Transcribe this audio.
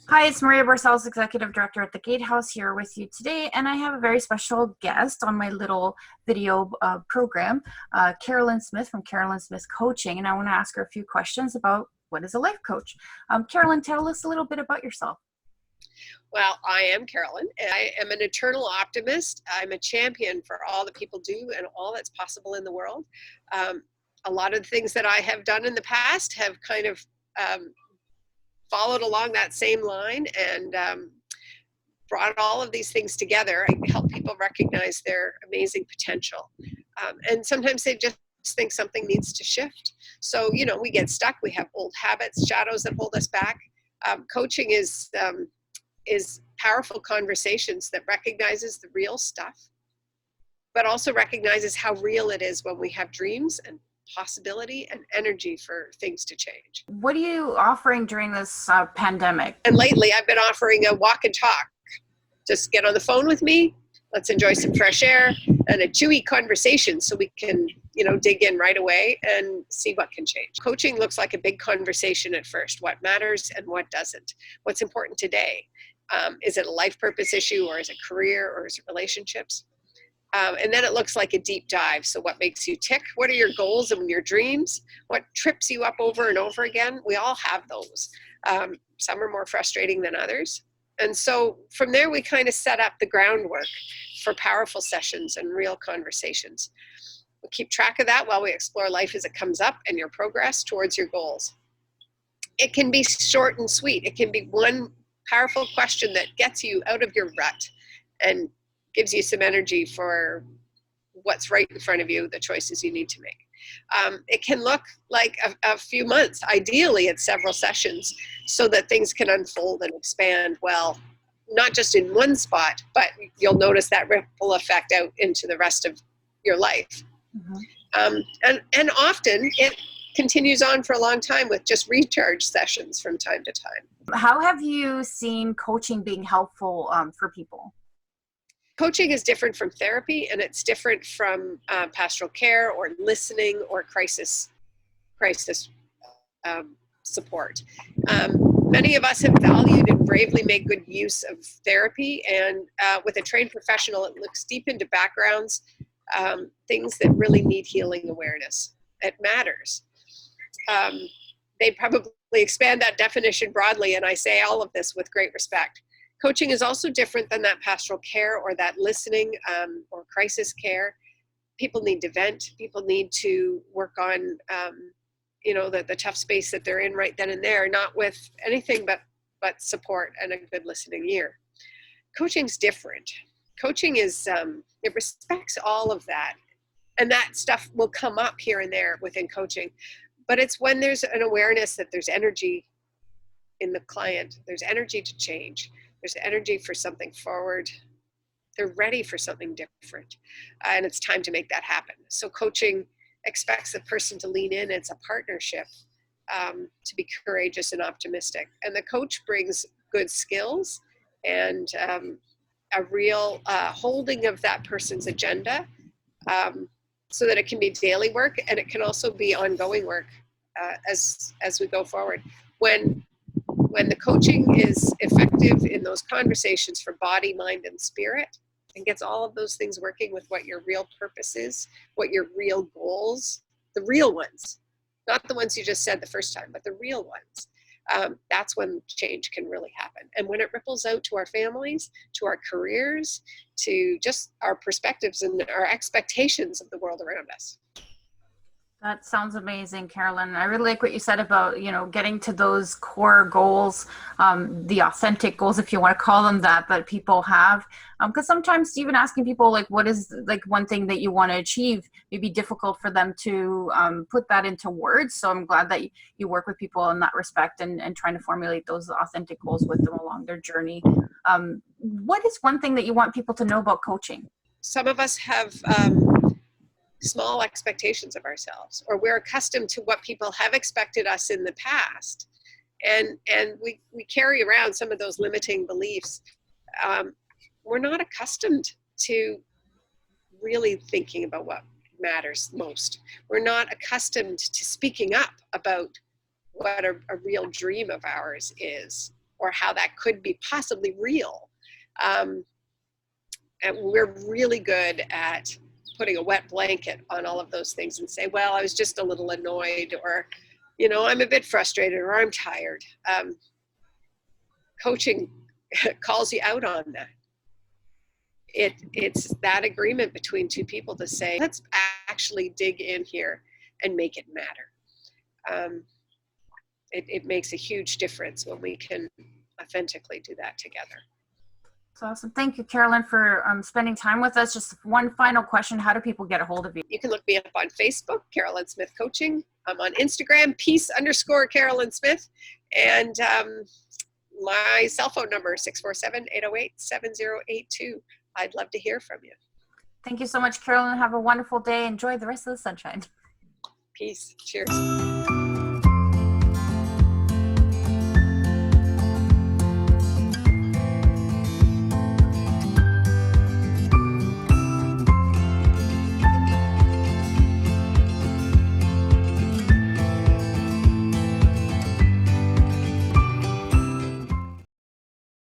Hi, it's Maria Barcelos, Executive Director at the Gatehouse here with you today, and I have a very special guest on my little video program, Carolyn Smith from Carolyn Smith Coaching, and I want to ask her a few questions about what is a life coach. Carolyn, tell us a little bit about yourself. Well, I am Carolyn. I am an eternal optimist. I'm a champion for all that people do and all that's possible in the world. A lot of the things that I have done in the past have kind of followed along that same line and brought all of these things together. I help people recognize their amazing potential. And sometimes they just think something needs to shift. So, we get stuck. We have old habits, shadows that hold us back. Coaching is powerful conversations that recognizes the real stuff, but also recognizes how real it is when we have dreams and possibility and energy for things to change. What are you offering during this pandemic? And lately I've been offering a walk and talk. Just get on the phone with me. Let's enjoy some fresh air and a chewy conversation so we can, dig in right away and see what can change. Coaching looks like a big conversation at first. What matters and what doesn't? What's important today? Is it a life purpose issue, or is it career, or is it relationships? And then it looks like a deep dive. So what makes you tick? What are your goals and your dreams? What trips you up over and over again? We all have those. Some are more frustrating than others. And so from there, we kind of set up the groundwork for powerful sessions and real conversations. We'll keep track of that while we explore life as it comes up and your progress towards your goals. It can be short and sweet. It can be one powerful question that gets you out of your rut and gives you some energy for what's right in front of you, the choices you need to make. It can look like a few months. Ideally, it's several sessions so that things can unfold and expand well, not just in one spot, but you'll notice that ripple effect out into the rest of your life. Mm-hmm. And often it continues on for a long time with just recharge sessions from time to time. How have you seen coaching being helpful for people? Coaching is different from therapy, and it's different from pastoral care or listening or crisis support. Many of us have valued and bravely made good use of therapy, and with a trained professional, it looks deep into backgrounds, things that really need healing awareness. It matters. They'd probably expand that definition broadly, and I say all of this with great respect. Coaching is also different than that pastoral care or that listening or crisis care. People need to vent. People need to work on, the tough space that they're in right then and there, not with anything but support and a good listening ear. Coaching's different. Coaching is, it respects all of that. And that stuff will come up here and there within coaching. But it's when there's an awareness that there's energy in the client, there's energy to change. There's energy for something forward. They're ready for something different. And it's time to make that happen. So coaching expects the person to lean in. It's a partnership to be courageous and optimistic. And the coach brings good skills and a real holding of that person's agenda so that it can be daily work, and it can also be ongoing work as we go forward. When the coaching is effective in those conversations for body, mind, and spirit, and gets all of those things working with what your real purpose is, what your real goals, the real ones, not the ones you just said the first time, but the real ones, that's when change can really happen. And when it ripples out to our families, to our careers, to just our perspectives and our expectations of the world around us. That sounds amazing, Carolyn. I really like what you said about, getting to those core goals, the authentic goals, if you want to call them that people have. Because sometimes even asking people, what is one thing that you want to achieve may be difficult for them to put that into words. So I'm glad that you work with people in that respect and trying to formulate those authentic goals with them along their journey. What is one thing that you want people to know about coaching? Some of us have small expectations of ourselves, or we're accustomed to what people have expected us in the past, and we carry around some of those limiting beliefs. We're not accustomed to really thinking about what matters most. We're not accustomed to speaking up about what a real dream of ours is. or how that could be possibly real. And we're really good at putting a wet blanket on all of those things and say, well, I was just a little annoyed, or, you know, I'm a bit frustrated, or I'm tired. Coaching calls you out on that. It's that agreement between two people to say, let's actually dig in here and make it matter. It makes a huge difference when we can authentically do that together. That's awesome. Thank you, Carolyn, for spending time with us. Just one final question. How do people get a hold of you? You can look me up on Facebook, Carolyn Smith Coaching. I'm on Instagram, peace_Carolyn Smith. And my cell phone number, 647-808-7082. I'd love to hear from you. Thank you so much, Carolyn. Have a wonderful day. Enjoy the rest of the sunshine. Peace. Cheers.